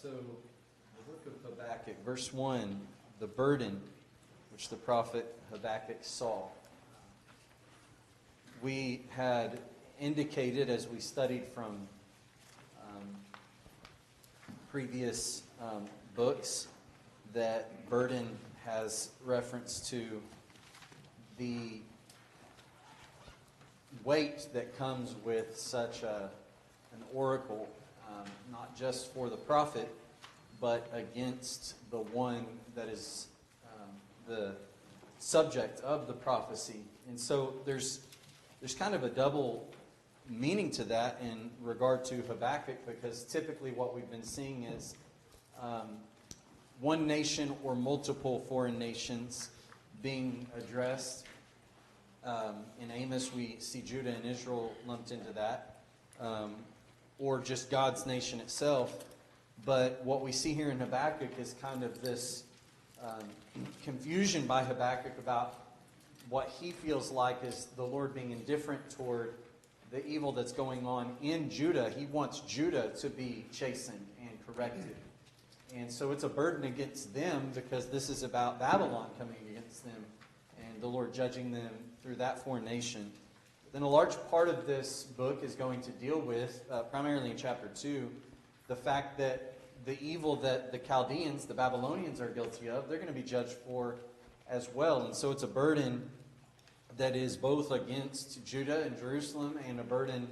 So, the book of Habakkuk, verse 1, the burden which the prophet Habakkuk saw. We had indicated as we studied from previous books that burden has reference to the weight that comes with such an oracle, not just for the prophet, but against the one that is the subject of the prophecy. And so there's kind of a double meaning to that in regard to Habakkuk, because typically what we've been seeing is one nation or multiple foreign nations being addressed. In Amos, we see Judah and Israel lumped into that, or just God's nation itself. But what we see here in Habakkuk is kind of this confusion by Habakkuk about what he feels like is the Lord being indifferent toward the evil that's going on in Judah. He wants Judah to be chastened and corrected. And so it's a burden against them, because this is about Babylon coming against them and the Lord judging them through that foreign nation. Then a large part of this book is going to deal with, primarily in chapter 2, the fact that the evil that the Chaldeans, the Babylonians, are guilty of, they're going to be judged for as well. And so it's a burden that is both against Judah and Jerusalem, and a burden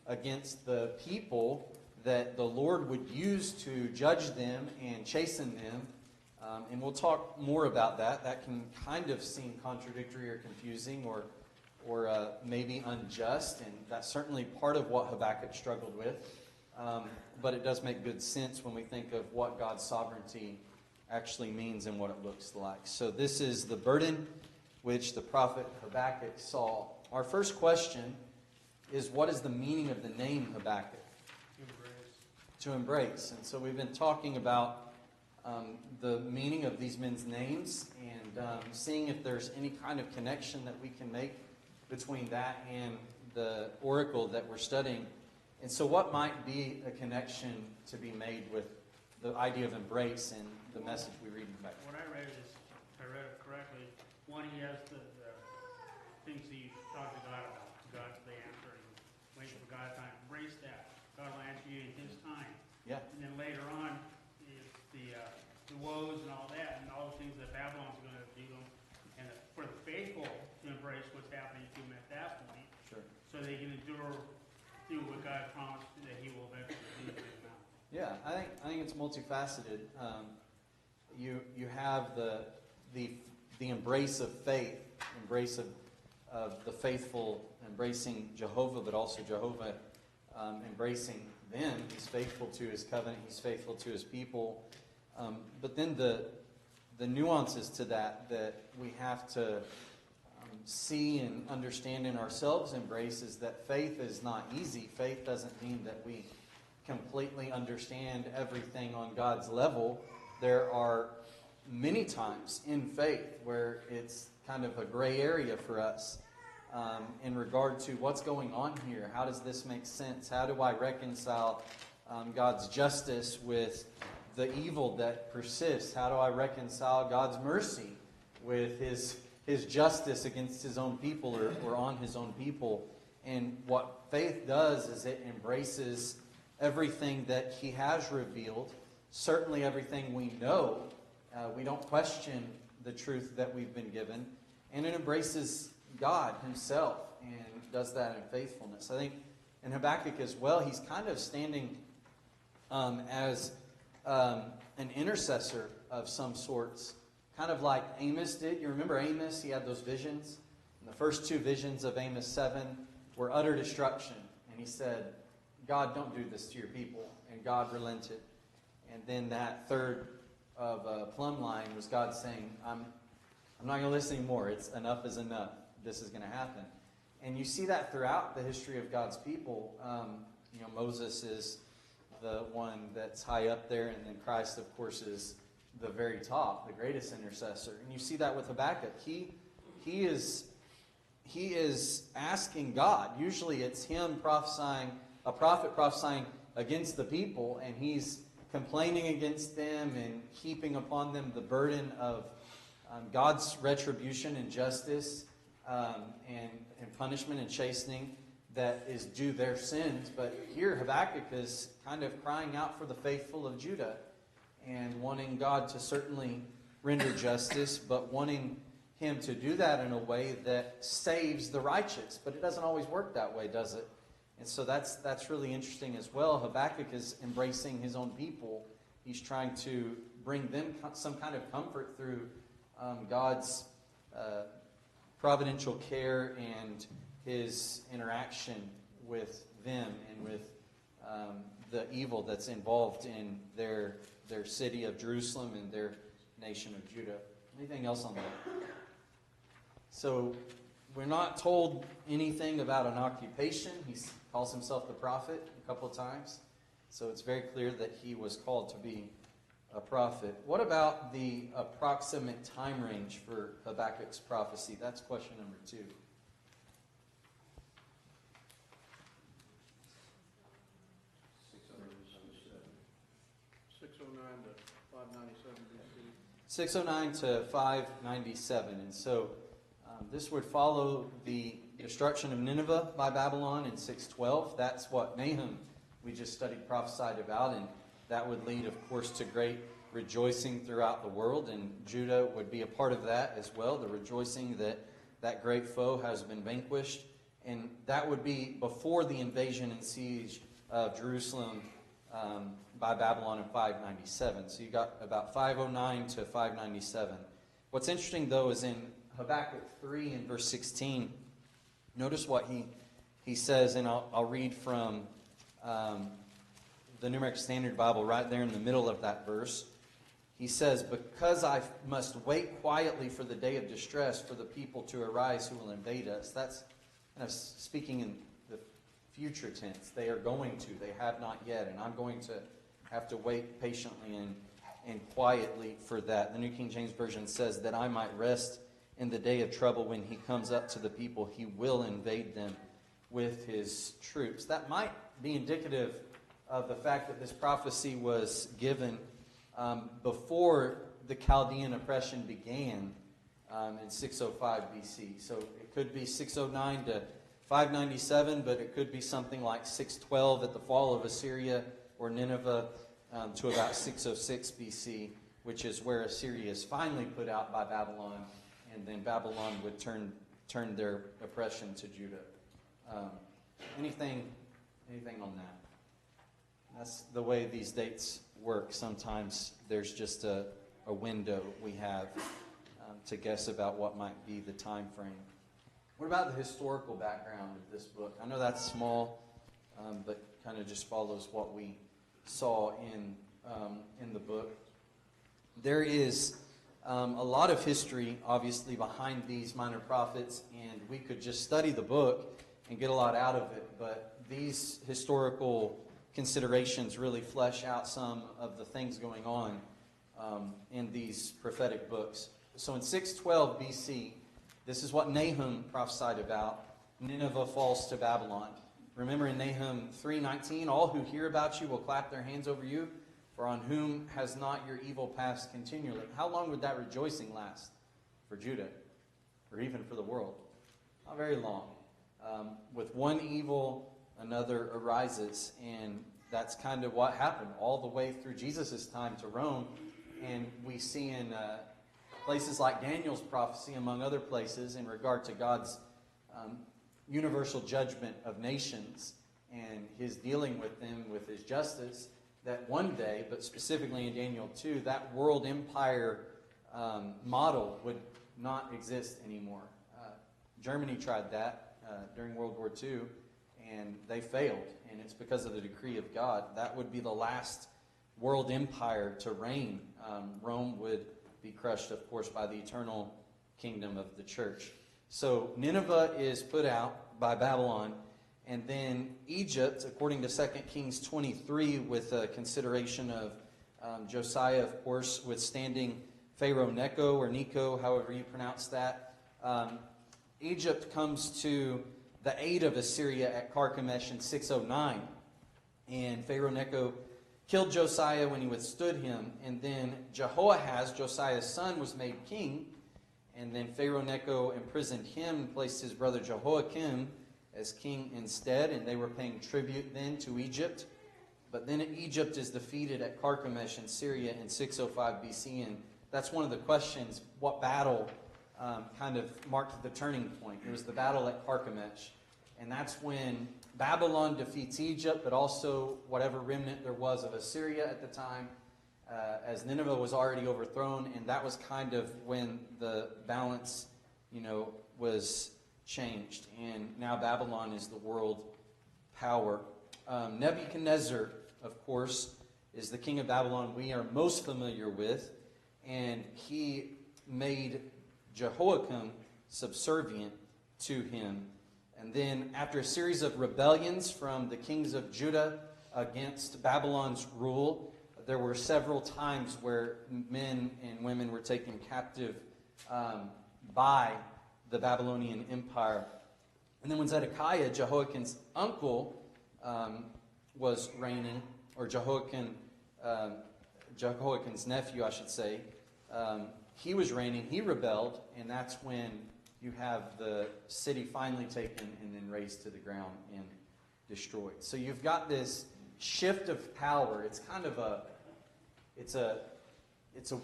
against the people that the Lord would use to judge them and chasten them. And we'll talk more about that. That can kind of seem contradictory or confusing or maybe unjust, and that's certainly part of what Habakkuk struggled with. But it does make good sense when we think of what God's sovereignty actually means and what it looks like. So this is the burden which the prophet Habakkuk saw. Our first question is, what is the meaning of the name Habakkuk? To embrace. And so we've been talking about the meaning of these men's names, and seeing if there's any kind of connection that we can make between that and the oracle that we're studying. And so what might be a connection to be made with the idea of embrace and the message we read in Habakkuk? What I read is, if I read it correctly, one, he has the things he talked to God about. God's the answer, and waiting for God's time. Embrace that. God will answer you in His time. Yeah. And then later on is the woes and all that, and all the things that Babylon's going to do them, and for the faithful to embrace what's happening to them at that point, Sure. so they can endure through what God promised that He will eventually do to them now. Yeah, I think it's multifaceted. You have the embrace of faith, embrace of the faithful embracing Jehovah, but also Jehovah embracing them. He's faithful to His covenant. He's faithful to His people. But then the nuances to that we have to see and understand in ourselves embrace is that faith is not easy. Faith doesn't mean that we completely understand everything on God's level. There are many times in faith where it's kind of a gray area for us in regard to what's going on here. How does this make sense? How do I reconcile God's justice with the evil that persists? How do I reconcile God's mercy with His justice against His own people or on His own people? And what faith does is it embraces everything that He has revealed, certainly everything we know. We don't question the truth that we've been given, and it embraces God Himself and does that in faithfulness. I think in Habakkuk as well, he's kind of standing as an intercessor of some sorts, kind of like Amos did. You remember Amos? He had those visions. And the first two visions of Amos 7 were utter destruction. And he said, God, don't do this to your people. And God relented. And then that third of plumb line was God saying, I'm not going to listen anymore. Enough is enough. This is going to happen. And you see that throughout the history of God's people. Moses is the one that's high up there, and then Christ, of course, is the very top, the greatest intercessor. And you see that with Habakkuk. He is asking God. Usually it's him prophesying, a prophet prophesying against the people, and he's complaining against them and heaping upon them the burden of God's retribution and justice and punishment and chastening that is due their sins. But here Habakkuk is kind of crying out for the faithful of Judah and wanting God to certainly render justice, but wanting Him to do that in a way that saves the righteous. But it doesn't always work that way, does it? And so that's really interesting as well. Habakkuk is embracing his own people. He's trying to bring them some kind of comfort through God's providential care and His interaction with them and with the evil that's involved in their city of Jerusalem and their nation of Judah. Anything else on that? So we're not told anything about an occupation. He calls himself the prophet a couple of times. So it's very clear that he was called to be a prophet. What about the approximate time range for Habakkuk's prophecy? That's question number 2. 609 to 597. And so this would follow the destruction of Nineveh by Babylon in 612. That's what Nahum, we just studied, prophesied about. And that would lead, of course, to great rejoicing throughout the world. And Judah would be a part of that as well, the rejoicing that that great foe has been vanquished. And that would be before the invasion and siege of Jerusalem by Babylon in 597. So you got about 509 to 597. What's interesting, though, is in Habakkuk 3 and verse 16, notice what he says, and I'll read from the New American Standard Bible right there in the middle of that verse. He says, "Because I must wait quietly for the day of distress, for the people to arise who will invade us." That's kind of speaking in the future tense. They are going to. They have not yet. And I'm going to have to wait patiently and quietly for that. The New King James Version says, "That I might rest in the day of trouble. When he comes up to the people, he will invade them with his troops." That might be indicative of the fact that this prophecy was given before the Chaldean oppression began in 605 BC. So it could be 609 to 597, but it could be something like 612 at the fall of Assyria or Nineveh to about 606 BC, which is where Assyria is finally put out by Babylon, and then Babylon would turn their oppression to Judah. Anything on that? That's the way these dates work. Sometimes there's just a window we have to guess about what might be the time frame. What about the historical background of this book? I know that's small, but kind of just follows what we saw in the book. There is a lot of history, obviously, behind these minor prophets, and we could just study the book and get a lot out of it, but these historical considerations really flesh out some of the things going on in these prophetic books. So in 612 BC, this is what Nahum prophesied about. Nineveh falls to Babylon. Remember in Nahum 3:19, "All who hear about you will clap their hands over you, for on whom has not your evil passed continually?" How long would that rejoicing last for Judah, or even for the world? Not very long. With one evil, another arises, and that's kind of what happened all the way through Jesus' time to Rome. And we see in places like Daniel's prophecy, among other places, in regard to God's universal judgment of nations and his dealing with them with his justice, that one day, but specifically in Daniel 2, that world empire model would not exist anymore. Germany tried that during World War II, and they failed, and it's because of the decree of God. That would be the last world empire to reign. Rome would be crushed, of course, by the eternal kingdom of the church. So Nineveh is put out by Babylon, and then Egypt, according to 2 Kings 23, with a consideration of Josiah, of course, withstanding Pharaoh Necho, or Necho, however you pronounce that. Egypt comes to the aid of Assyria at Carchemish in 609, and Pharaoh Necho killed Josiah when he withstood him. And then Jehoahaz, Josiah's son, was made king. And then Pharaoh Necho imprisoned him and placed his brother Jehoiakim as king instead. And they were paying tribute then to Egypt. But then Egypt is defeated at Carchemish in Syria in 605 BC. And that's one of the questions. What battle kind of marked the turning point? It was the battle at Carchemish. And that's when Babylon defeats Egypt, but also whatever remnant there was of Assyria at the time, as Nineveh was already overthrown. And that was kind of when the balance, was changed. And now Babylon is the world power. Nebuchadnezzar, of course, is the king of Babylon we are most familiar with. And he made Jehoiakim subservient to him. And then after a series of rebellions from the kings of Judah against Babylon's rule, there were several times where men and women were taken captive by the Babylonian Empire. And then when Zedekiah, Jehoiakim's uncle, was reigning, or Jehoiakim's nephew, I should say, he was reigning, he rebelled, and that's when you have the city finally taken and then razed to the ground and destroyed. So you've got this shift of power. It's kind of it's a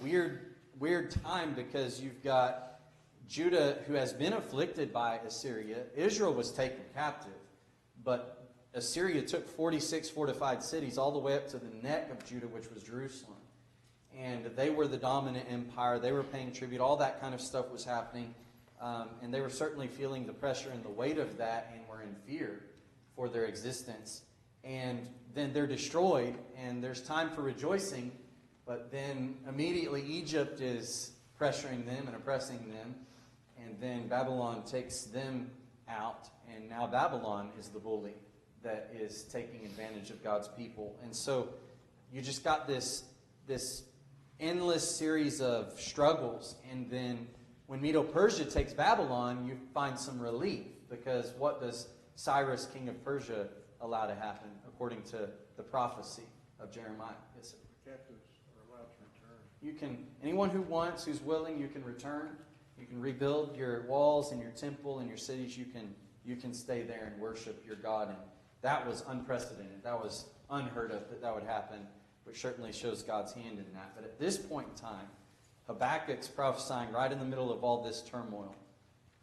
weird time, because you've got Judah, who has been afflicted by Assyria. Israel was taken captive, but Assyria took 46 fortified cities all the way up to the neck of Judah, which was Jerusalem. And they were the dominant empire. They were paying tribute. All that kind of stuff was happening. And they were certainly feeling the pressure and the weight of that, and were in fear for their existence. And then they're destroyed, and there's time for rejoicing. But then immediately Egypt is pressuring them and oppressing them. And then Babylon takes them out. And now Babylon is the bully that is taking advantage of God's people. And so you just got this endless series of struggles. And then when Medo-Persia takes Babylon, you find some relief, because what does Cyrus, king of Persia, allow to happen according to the prophecy of Jeremiah? Yes, sir. Captives are allowed to return. Anyone who wants, who's willing, you can return. You can rebuild your walls and your temple and your cities. You can stay there and worship your God. And that was unprecedented. That was unheard of that would happen, which certainly shows God's hand in that. But at this point in time, Habakkuk's prophesying right in the middle of all this turmoil.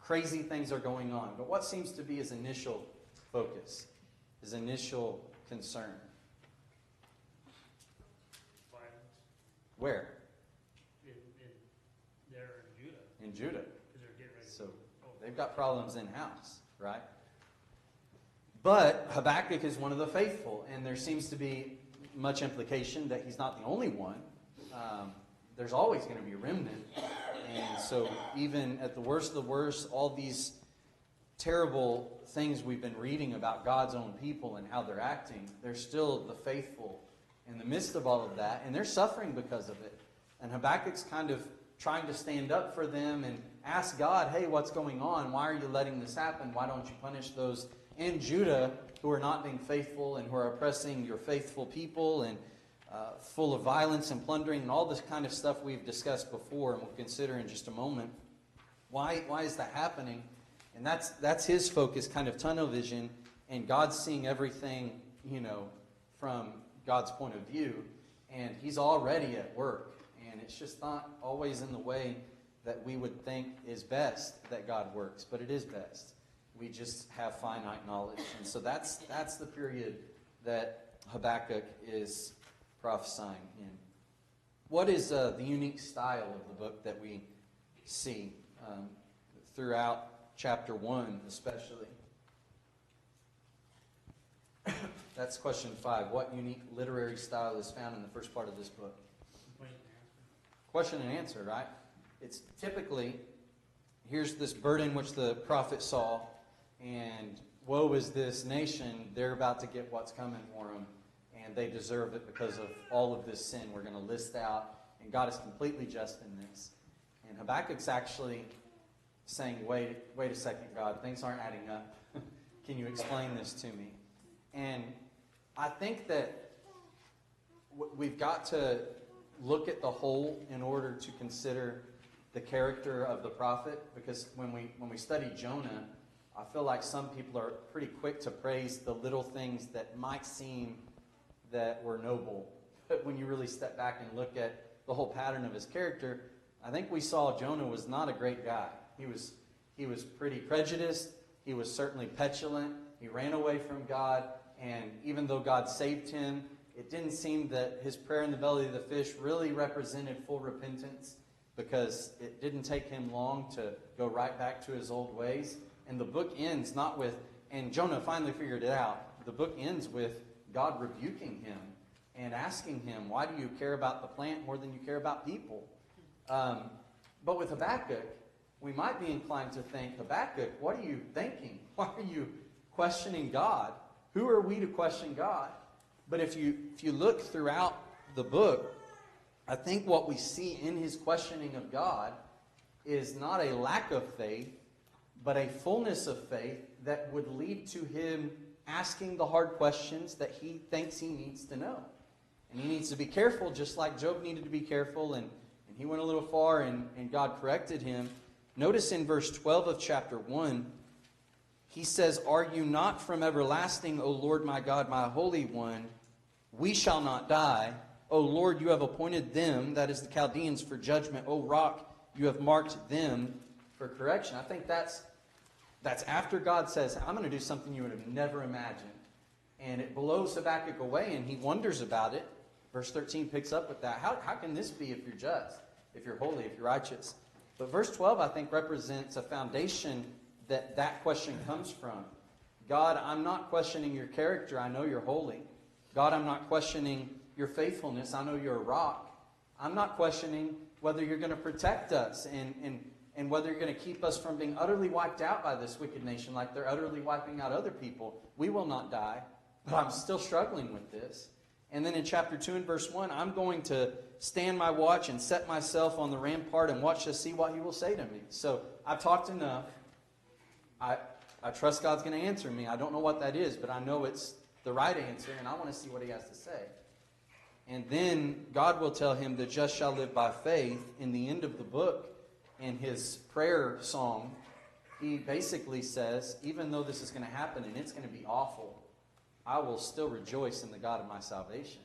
Crazy things are going on. But what seems to be his initial focus, his initial concern? Violence. Where? There in Judah. In Judah. Because they're getting ready. So they've got problems in-house, right? But Habakkuk is one of the faithful, and there seems to be much implication that he's not the only one. There's always going to be a remnant. And so even at the worst of the worst, all these terrible things we've been reading about God's own people and how they're acting, they're still the faithful in the midst of all of that, and they're suffering because of it. And Habakkuk's kind of trying to stand up for them and ask God, hey, what's going on? Why are you letting this happen? Why don't you punish those in Judah who are not being faithful and who are oppressing your faithful people and full of violence and plundering and all this kind of stuff we've discussed before and we'll consider in just a moment. Why is that happening? And that's his focus, kind of tunnel vision, and God's seeing everything, from God's point of view, and he's already at work. And it's just not always in the way that we would think is best that God works, but it is best. We just have finite knowledge. And so that's the period that Habakkuk is prophesying in. What is the unique style of the book that we see throughout chapter 1 especially? That's question 5. What unique literary style is found in the first part of this book? Question and answer, right? It's typically, here's this burden which the prophet saw, and woe is this nation, they're about to get what's coming for them, and they deserve it because of all of this sin we're going to list out, and God is completely just in this. And Habakkuk's actually saying, wait a second, God, things aren't adding up. Can you explain this to me? And I think that we've got to look at the whole in order to consider the character of the prophet, because when we study Jonah, I feel like some people are pretty quick to praise the little things that might seem that were noble. But when you really step back and look at the whole pattern of his character, I think we saw Jonah was not a great guy. He was pretty prejudiced. He was certainly petulant. He ran away from God. And even though God saved him, it didn't seem that his prayer in the belly of the fish really represented full repentance, because it didn't take him long to go right back to his old ways. And the book ends not with, and Jonah finally figured it out. The book ends with God rebuking him and asking him, why do you care about the plant more than you care about people? But with Habakkuk, we might be inclined to think, Habakkuk, what are you thinking? Why are you questioning God? Who are we to question God? But if you look throughout the book, I think what we see in his questioning of God is not a lack of faith, but a fullness of faith that would lead to him asking the hard questions that he thinks he needs to know. And he needs to be careful, just like Job needed to be careful, and he went a little far, and God corrected him. Notice in verse 12 of chapter 1, he says, "Are you not from everlasting, O Lord my God, my Holy One? We shall not die. O Lord, you have appointed them," that is the Chaldeans, "for judgment. O Rock, you have marked them for correction." I think that's after God says, I'm going to do something you would have never imagined. And it blows Habakkuk away, and he wonders about it. Verse 13 picks up with that. How can this be if you're just, if you're holy, if you're righteous? But verse 12, I think, represents a foundation that question comes from. God, I'm not questioning your character. I know you're holy. God, I'm not questioning your faithfulness. I know you're a rock. I'm not questioning whether you're going to protect us and whether you're going to keep us from being utterly wiped out by this wicked nation like they're utterly wiping out other people. We will not die, but I'm still struggling with this. And then in chapter 2 and verse 1, I'm going to stand my watch and set myself on the rampart and watch to see what he will say to me. So I've talked enough. I trust God's going to answer me. I don't know what that is, but I know it's the right answer, and I want to see what he has to say. And then God will tell him, "The just shall live by faith." In the end of the book, in his prayer song, he basically says, even though this is going to happen and it's going to be awful, I will still rejoice in the God of my salvation.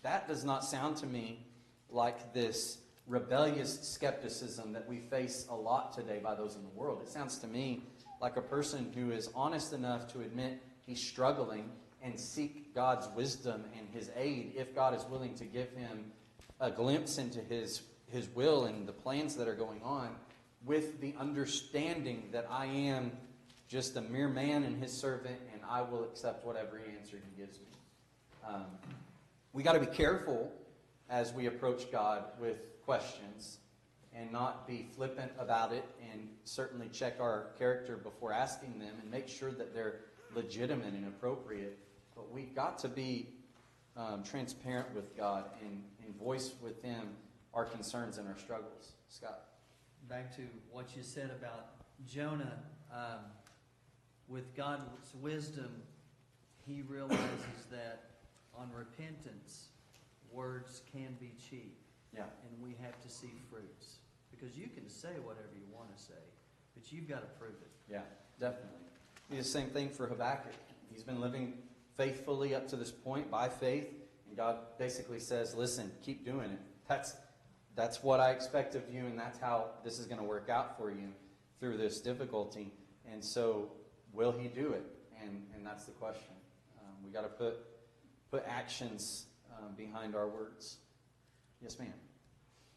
That does not sound to me like this rebellious skepticism that we face a lot today by those in the world. It sounds to me like a person who is honest enough to admit he's struggling and seek God's wisdom and his aid if God is willing to give him a glimpse into his will and the plans that are going on, with the understanding that I am just a mere man and his servant, and I will accept whatever answer he gives me. We got to be careful as we approach God with questions and not be flippant about it, and certainly check our character before asking them and make sure that they're legitimate and appropriate. But we've got to be transparent with God and voice with him our concerns and our struggles. Scott? Back to what you said about Jonah. With God's wisdom, he realizes that on repentance, words can be cheap. Yeah. And we have to see fruits. Because you can say whatever you want to say, but you've got to prove it. Yeah, definitely. It's the same thing for Habakkuk. He's been living faithfully up to this point by faith, and God basically says, listen, keep doing it. That's what I expect of you, and that's how this is going to work out for you through this difficulty. And so, will he do it? And that's the question. We got to put actions behind our words. Yes, ma'am.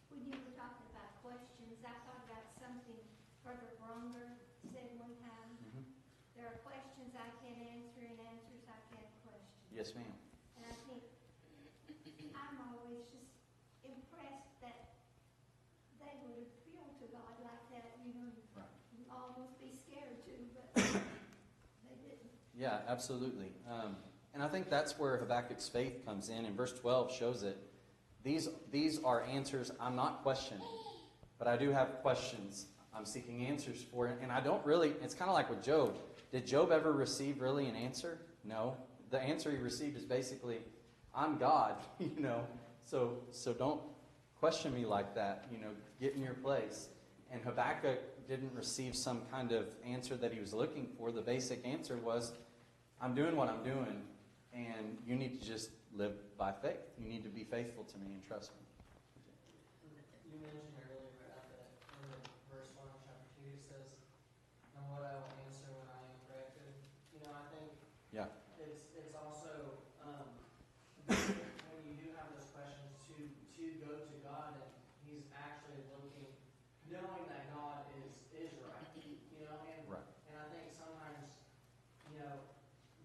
When you were talking about questions, I thought about something Brother Bronger said one time. Mm-hmm. There are questions I can't answer and answers I can't question. Yes, ma'am. And I think I'm always just impressed that they would appeal to God like that. You know, Right. you almost be scared to, but they didn't. Yeah, absolutely. And I think that's where Habakkuk's faith comes in, and verse 12 shows it. These are answers I'm not questioning, but I do have questions I'm seeking answers for. And I don't really, it's kind of like with Job. Did Job ever receive really an answer? No. The answer he received is basically, I'm God, so don't question me like that, get in your place. And Habakkuk didn't receive some kind of answer that he was looking for. The basic answer was, I'm doing what I'm doing, and you need to just live by faith. You need to be faithful to me and trust me. You mentioned earlier about in the verse 1 of chapter 2, it says, and what I will answer when I am corrected. I think Yeah. it's also, when you do have those questions, to go to God, and He's actually looking, knowing that God is right, and Right. and I think sometimes,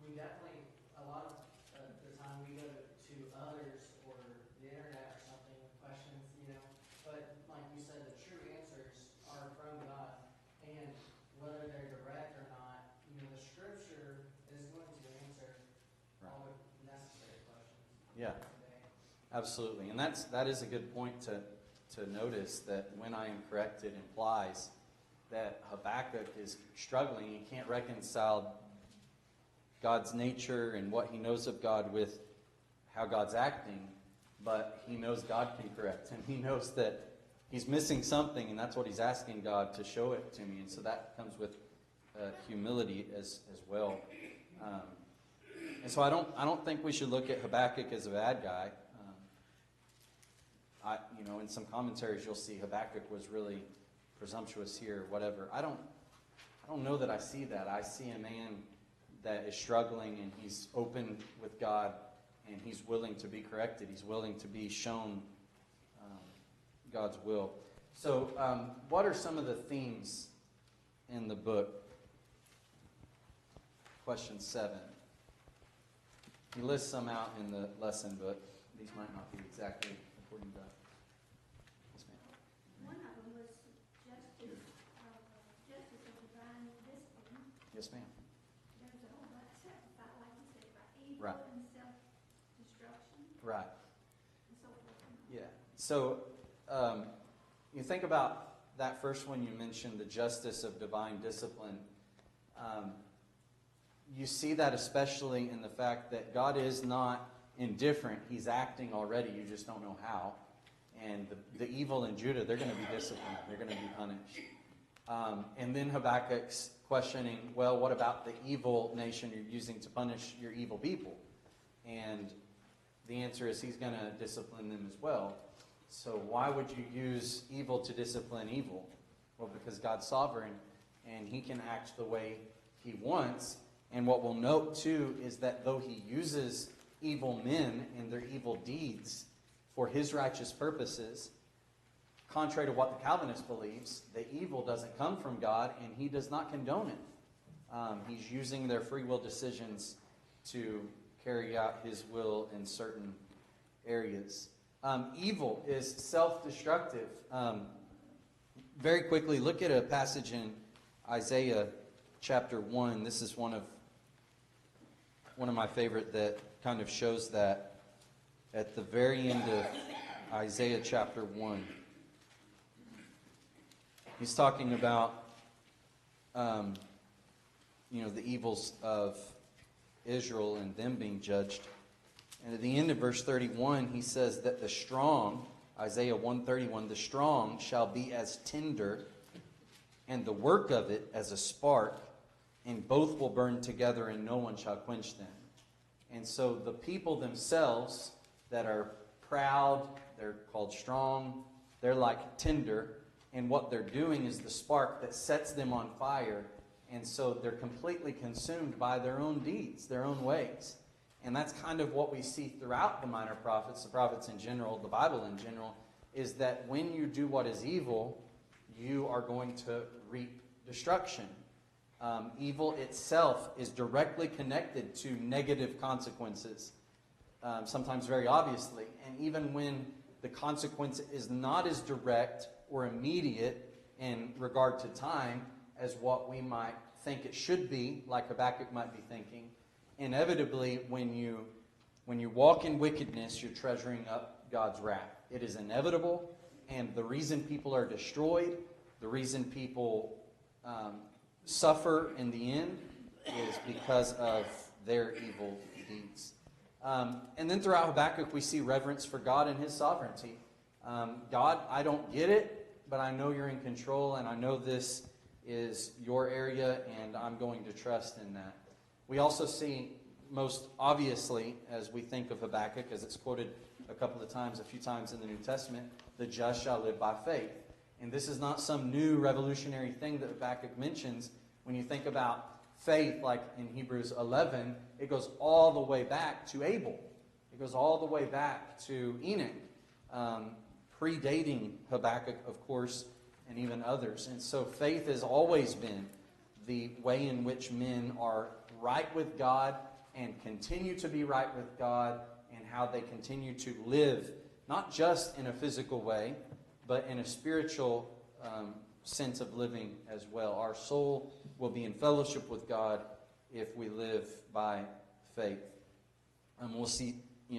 we definitely, a lot of the time we go to others or the internet or something with questions, but like you said, the true answers are from God, and whether they're direct or not, the Scripture is going to answer all the necessary questions. Yeah. Absolutely. And that is a good point to notice, that when I am corrected implies that Habakkuk is struggling. He can't reconcile God's nature and what he knows of God with how God's acting, but he knows God can correct him. He knows that he's missing something, and that's what he's asking God to show it to me. And so that comes with humility as well. And so I don't think we should look at Habakkuk as a bad guy. In some commentaries you'll see Habakkuk was really presumptuous here, whatever. I don't know that I see that. I see a man that is struggling, and he's open with God, and he's willing to be corrected. He's willing to be shown God's will. So what are some of the themes in the book? Question 7. He lists some out in the lesson book. These might not be exactly according to that. Yes, ma'am. One of them was justice of divine discipline. Yes, ma'am. There's a whole bunch of about, like you said, about evil Right. and self-destruction Right. and so forth. Yeah. So you think about that first one you mentioned, the justice of divine discipline. You see that especially in the fact that God is not indifferent. He's acting already. You just don't know how. And the evil in Judah, they're going to be disciplined. They're going to be punished. And then Habakkuk's questioning, well, what about the evil nation you're using to punish your evil people? And the answer is he's going to discipline them as well. So why would you use evil to discipline evil? Well, because God's sovereign, and he can act the way he wants. And what we'll note, too, is that though he uses evil men and their evil deeds for his righteous purposes, contrary to what the Calvinist believes, the evil doesn't come from God, and he does not condone it. He's using their free will decisions to carry out his will in certain areas. Evil is self-destructive. Very quickly, look at a passage in Isaiah chapter 1. This is one of my favorite that kind of shows that at the very end of Isaiah chapter 1. He's talking about the evils of Israel and them being judged. And at the end of verse 31, he says that the strong, Isaiah 1:31, the strong shall be as tinder, and the work of it as a spark, and both will burn together, and no one shall quench them. And so the people themselves that are proud, they're called strong, they're like tinder, and what they're doing is the spark that sets them on fire. And so they're completely consumed by their own deeds, their own ways. And that's kind of what we see throughout the minor prophets, the prophets in general, the Bible in general, is that when you do what is evil, you are going to reap destruction. Evil itself is directly connected to negative consequences, sometimes very obviously. And even when the consequence is not as direct or immediate in regard to time as what we might think it should be, like Habakkuk might be thinking, inevitably when you walk in wickedness, you're treasuring up God's wrath. It is inevitable, and the reason people are destroyed, the reason people suffer in the end, is because of their evil deeds. And then throughout Habakkuk, we see reverence for God and His sovereignty. God, I don't get it, but I know you're in control, and I know this is your area, and I'm going to trust in that. We also see, most obviously, as we think of Habakkuk, as it's quoted a few times in the New Testament, the just shall live by faith. And this is not some new revolutionary thing that Habakkuk mentions. When you think about faith, like in Hebrews 11, it goes all the way back to Abel. It goes all the way back to Enoch, predating Habakkuk, of course, and even others. And so faith has always been the way in which men are right with God and continue to be right with God, and how they continue to live, not just in a physical way, but in a spiritual sense of living as well. Our soul will be in fellowship with God if we live by faith. We'll see,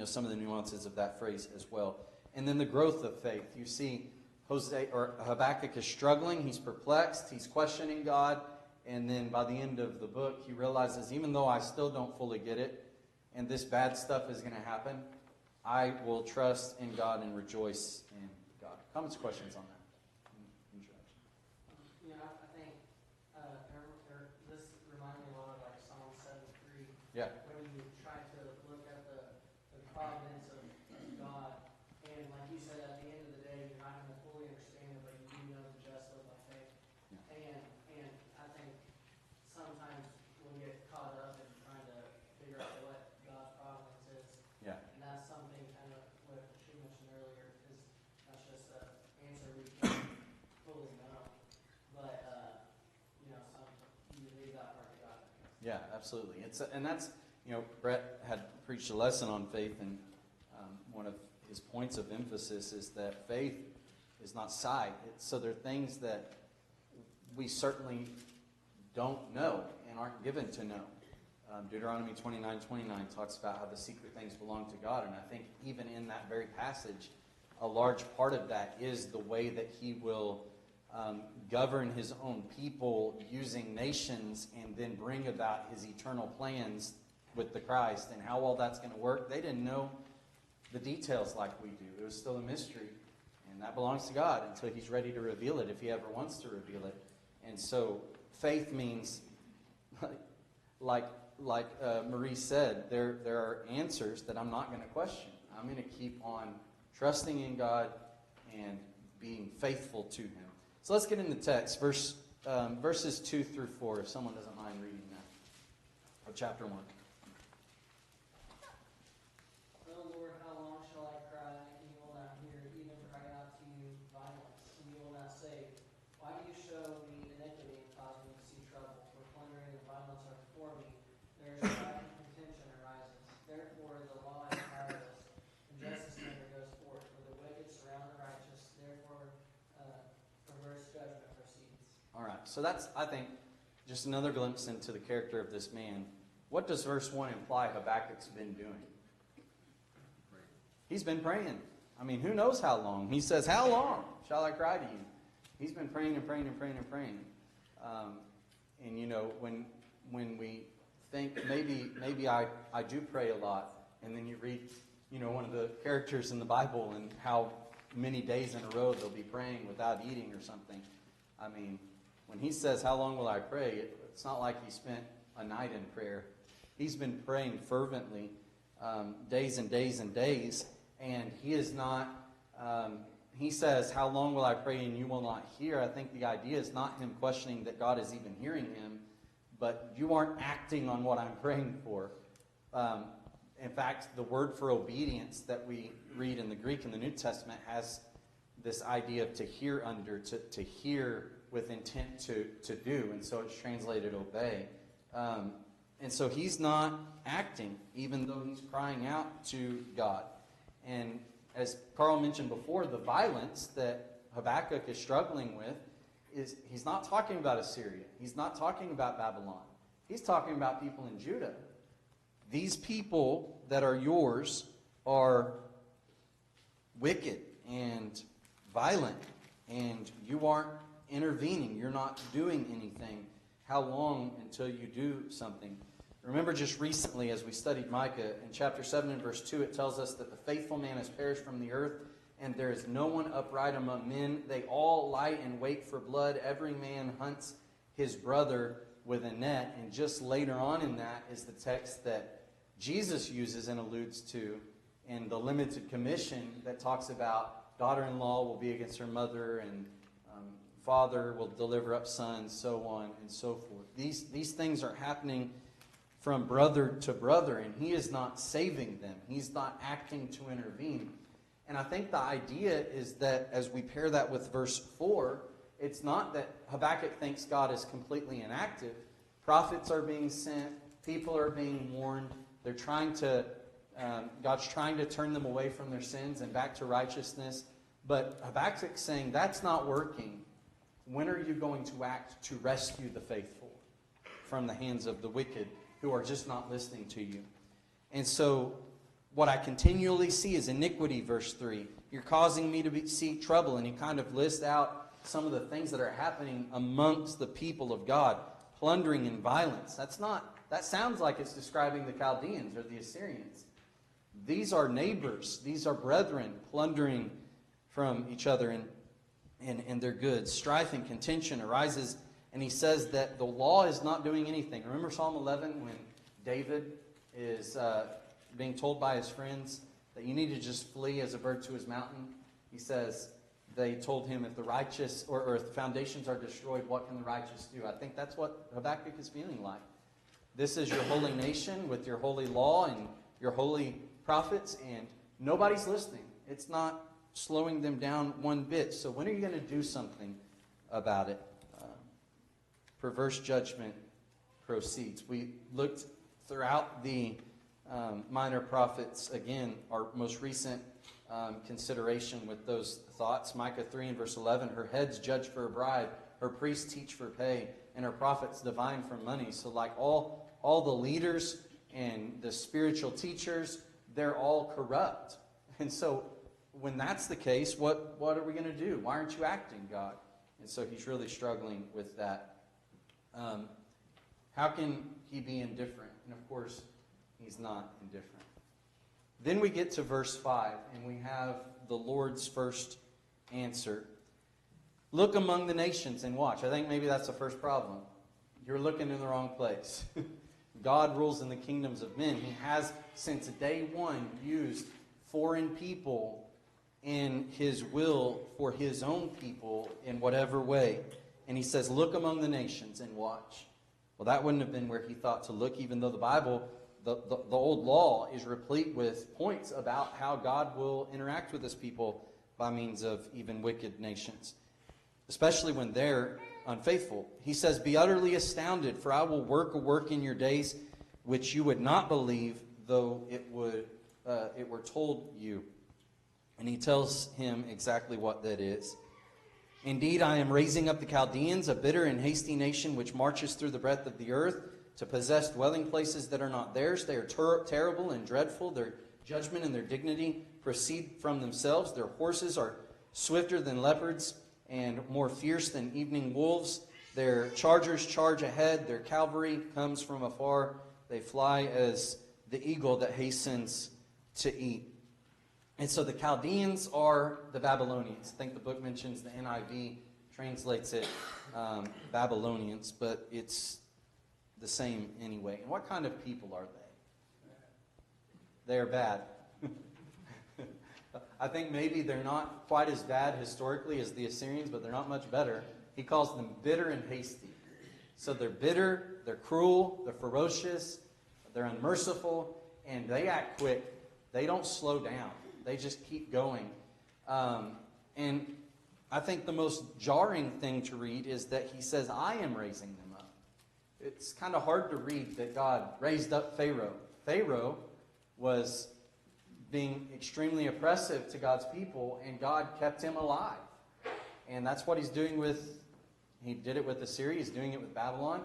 some of the nuances of that phrase as well. And then the growth of faith. You see Habakkuk is struggling, he's perplexed, he's questioning God, and then by the end of the book, he realizes, even though I still don't fully get it, and this bad stuff is going to happen, I will trust in God and rejoice in God. Comments, questions on that? I think this reminds me a lot of like Psalm 73. Yeah. When you try to look at the providence of God, and like you said, at the end of the day, you're not going to fully understand it, but you do know the just live by faith. Yeah. And I think sometimes we'll get caught up in trying to figure out what God's providence is. Yeah. And that's something kind of what she mentioned earlier, is that's just an answer we can't fully know. But you leave that part to God. Yeah, absolutely. That's Brett had preached a lesson on faith, and one of his points of emphasis is that faith is not sight. So there are things that we certainly don't know and aren't given to know. Deuteronomy 29:29 talks about how the secret things belong to God, and I think even in that very passage, a large part of that is the way that He will govern His own people using nations and then bring about His eternal plans with the Christ, and how all that's going to work. They didn't know the details like we do. It was still a mystery, and that belongs to God until He's ready to reveal it, if He ever wants to reveal it. And so faith means, like Marie said, there are answers that I'm not going to question. I'm going to keep on trusting in God and being faithful to Him. So let's get into the text, verses 2 through 4, if someone doesn't mind reading that, of chapter 1. Oh Lord, how long shall I cry, and you will not hear, even cry out to you violence, and you will not save? Why do you show me iniquity and cause me to see trouble? For plundering and violence are before me. There is strife and contention arises. Therefore the law is powerless, and justice never goes forth. For the wicked surround the righteous, therefore perverse judgment proceeds. All right, so that's, I think, just another glimpse into the character of this man. What does verse 1 imply Habakkuk's been doing? He's been praying. I mean, who knows how long? He says, how long shall I cry to you? He's been praying and praying and praying and praying. When we think maybe I do pray a lot, and then you read, one of the characters in the Bible and how many days in a row they'll be praying without eating or something. I mean, when he says, how long will I pray? It's not like he spent a night in prayer. He's been praying fervently, days and days and days, and he is not, he says, how long will I pray and you will not hear? I think the idea is not him questioning that God is even hearing him, but you aren't acting on what I'm praying for. In fact, the word for obedience that we read in the Greek in the New Testament has this idea of to hear under, to hear with intent to do, and so it's translated obey. And so he's not acting, even though he's crying out to God. And as Carl mentioned before, the violence that Habakkuk is struggling with is, he's not talking about Assyria. He's not talking about Babylon. He's talking about people in Judah. These people that are yours are wicked and violent, and you aren't intervening. You're not doing anything. How long until you do something? Remember just recently as we studied Micah, in chapter 7 and verse 2, it tells us that the faithful man has perished from the earth, and there is no one upright among men. They all lie in wait for blood. Every man hunts his brother with a net. And just later on in that is the text that Jesus uses and alludes to in the limited commission that talks about daughter-in-law will be against her mother, and father will deliver up sons, so on and so forth. These things are happening from brother to brother, and he is not saving them. He's not acting to intervene. And I think the idea is that as we pair that with verse 4, it's not that Habakkuk thinks God is completely inactive. Prophets are being sent. People are being warned. They're trying to, God's trying to turn them away from their sins and back to righteousness. But Habakkuk's saying, that's not working. When are you going to act to rescue the faithful from the hands of the wicked who are just not listening to you? And so what I continually see is iniquity, verse 3. You're causing me to see trouble. And he kind of lists out some of the things that are happening amongst the people of God. Plundering and violence. That sounds like it's describing the Chaldeans or the Assyrians. These are neighbors. These are brethren plundering from each other and their goods. Strife and contention arises. And he says that the law is not doing anything. Remember Psalm 11 when David is being told by his friends that you need to just flee as a bird to his mountain? He says, they told him, if the righteous or if the foundations are destroyed, what can the righteous do? I think that's what Habakkuk is feeling like. This is your holy nation with your holy law and your holy prophets, and nobody's listening. It's not slowing them down one bit. So when are you going to do something about it? Perverse judgment proceeds. We looked throughout the minor prophets, again, our most recent consideration with those thoughts. Micah 3 and verse 11, her heads judge for a bribe, her priests teach for pay, and her prophets divine for money. So like all the leaders and the spiritual teachers, they're all corrupt. And so when that's the case, what are we going to do? Why aren't you acting, God? And so he's really struggling with that. How can he be indifferent? And of course, he's not indifferent. Then we get to verse 5, and we have the Lord's first answer. Look among the nations and watch. I think maybe that's the first problem. You're looking in the wrong place. God rules in the kingdoms of men. He has, since day one, used foreign people in his will for his own people in whatever way. And he says, look among the nations and watch. Well, that wouldn't have been where he thought to look, even though the Bible, the old law, is replete with points about how God will interact with his people by means of even wicked nations, especially when they're unfaithful. He says, be utterly astounded, for I will work a work in your days which you would not believe, though it were told you. And he tells him exactly what that is. Indeed, I am raising up the Chaldeans, a bitter and hasty nation which marches through the breadth of the earth, to possess dwelling places that are not theirs. They are terrible and dreadful. Their judgment and their dignity proceed from themselves. Their horses are swifter than leopards and more fierce than evening wolves. Their chargers charge ahead. Their cavalry comes from afar. They fly as the eagle that hastens to eat. And so the Chaldeans are the Babylonians. I think the book mentions the NIV translates it Babylonians, but it's the same anyway. And what kind of people are they? They're bad. I think maybe they're not quite as bad historically as the Assyrians, but they're not much better. He calls them bitter and hasty. So they're bitter, they're cruel, they're ferocious, they're unmerciful, and they act quick. They don't slow down. They just keep going. And I think the most jarring thing to read is that he says, I am raising them up. It's kind of hard to read that God raised up Pharaoh. Pharaoh was being extremely oppressive to God's people, and God kept him alive. And that's what he's doing he did it with Assyria, he's doing it with Babylon,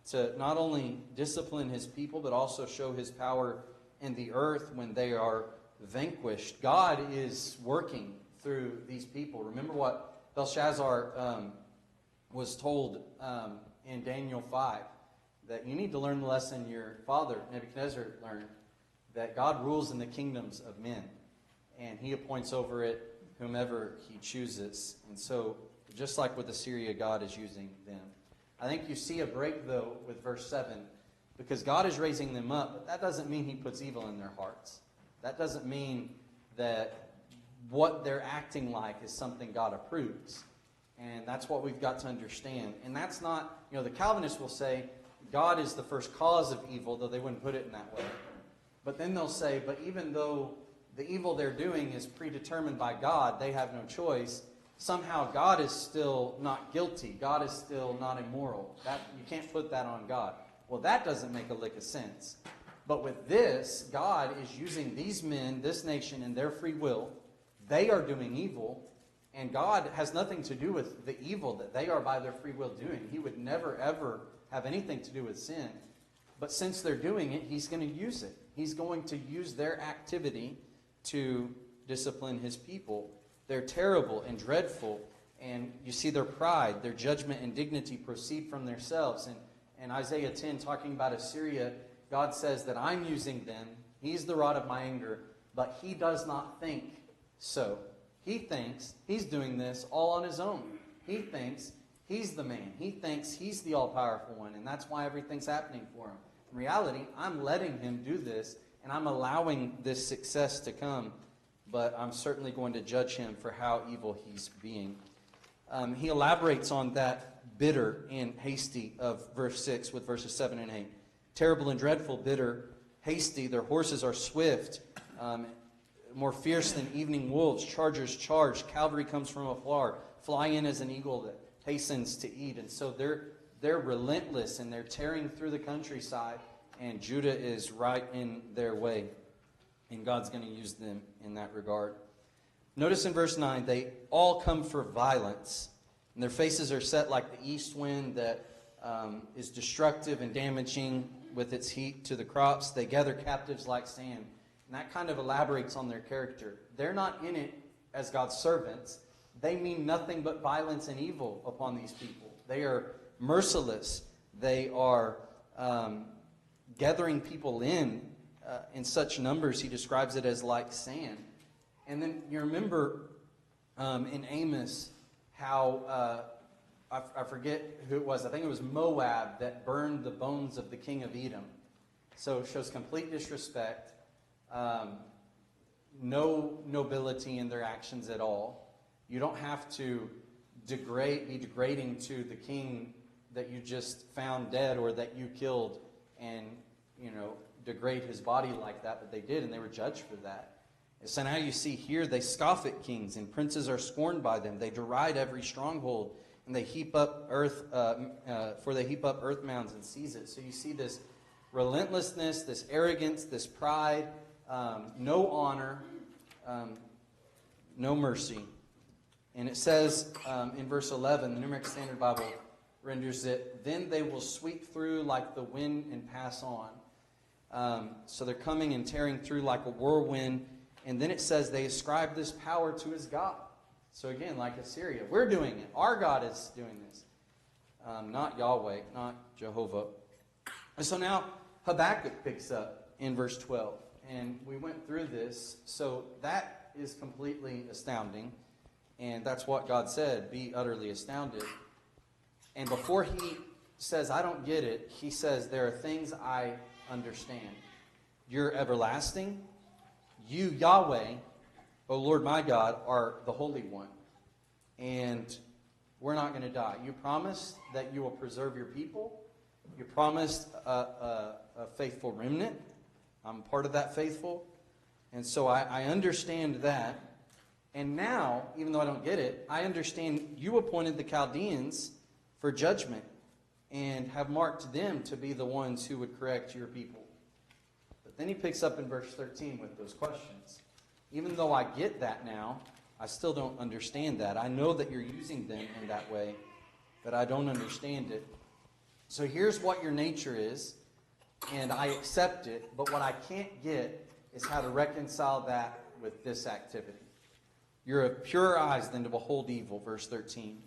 to not only discipline his people, but also show his power in the earth when they are vanquished. God is working through these people. Remember what Belshazzar was told in Daniel 5. that you need to learn the lesson your father, Nebuchadnezzar, learned, that God rules in the kingdoms of men, and he appoints over it whomever he chooses. And so, just like with Assyria, God is using them. I think you see a break, though, with verse 7, because God is raising them up, but that doesn't mean he puts evil in their hearts. That doesn't mean that what they're acting like is something God approves. And that's what we've got to understand. And that's not, the Calvinists will say God is the first cause of evil, though they wouldn't put it in that way. But then they'll say, but even though the evil they're doing is predetermined by God, they have no choice, somehow God is still not guilty. God is still not immoral. You can't put that on God. Well, that doesn't make a lick of sense. But with this, God is using these men, this nation, in their free will. They are doing evil, and God has nothing to do with the evil that they are by their free will doing. He would never, ever have anything to do with sin. But since they're doing it, he's going to use it. He's going to use their activity to discipline his people. They're terrible and dreadful, and you see their pride, their judgment and dignity proceed from themselves. And Isaiah 10, talking about Assyria, God says that I'm using them. He's the rod of my anger, but he does not think so. He thinks he's doing this all on his own. He thinks he's the man. He thinks he's the all-powerful one, and that's why everything's happening for him. In reality, I'm letting him do this, and I'm allowing this success to come, but I'm certainly going to judge him for how evil he's being. He elaborates on that bitter and hasty of verse 6 with verses 7 and 8. Terrible and dreadful, bitter, hasty. Their horses are swift, more fierce than evening wolves. Chargers charge. Cavalry comes from afar. Fly in as an eagle that hastens to eat. And so they're relentless, and they're tearing through the countryside, and Judah is right in their way. And God's going to use them in that regard. Notice in verse 9, they all come for violence, and their faces are set like the east wind that is destructive and damaging with its heat to the crops. They gather captives like sand. And that kind of elaborates on their character. They're not in it as God's servants. They mean nothing but violence and evil upon these people. They are merciless. They are gathering people in such numbers. He describes it as like sand. And then you remember in Amos how, I forget who it was, I think it was Moab that burned the bones of the king of Edom. So it shows complete disrespect. No nobility in their actions at all. You don't have to be degrading to the king that you just found dead or that you killed and, degrade his body like that, but they did, and they were judged for that. And so now you see here, they scoff at kings, and princes are scorned by them. They deride every stronghold, and they heap up earth, for they heap up earth mounds and seize it. So you see this relentlessness, this arrogance, this pride, no honor, no mercy. And it says in verse 11, the New American Standard Bible renders it, then they will sweep through like the wind and pass on. So they're coming and tearing through like a whirlwind. And then it says they ascribe this power to his God. So again, like Assyria, we're doing it. Our God is doing this. Not Yahweh, not Jehovah. And so now Habakkuk picks up in verse 12. And we went through this. So that is completely astounding. And that's what God said, be utterly astounded. And before he says, I don't get it, he says, there are things I understand. You're everlasting. You, Yahweh, O Lord my God, are the Holy One. And we're not going to die. You promised that you will preserve your people. You promised a faithful remnant. I'm part of that faithful. And so I understand that. And now, even though I don't get it, I understand you appointed the Chaldeans for judgment and have marked them to be the ones who would correct your people. But then he picks up in verse 13 with those questions. Even though I get that now, I still don't understand that. I know that you're using them in that way, but I don't understand it. So here's what your nature is, and I accept it, but what I can't get is how to reconcile that with this activity. You're of purer eyes than to behold evil, verse 13,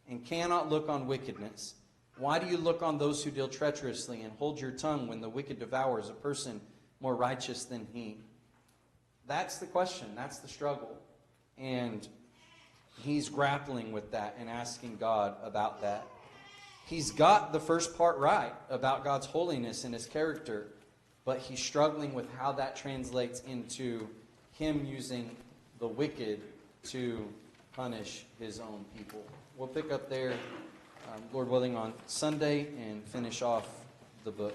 and cannot look on wickedness. Why do you look on those who deal treacherously and hold your tongue when the wicked devours a person more righteous than he? That's the question. That's the struggle. And he's grappling with that and asking God about that. He's got the first part right about God's holiness and his character, but he's struggling with how that translates into him using the wicked to punish his own people. We'll pick up there, Lord willing, on Sunday and finish off the book.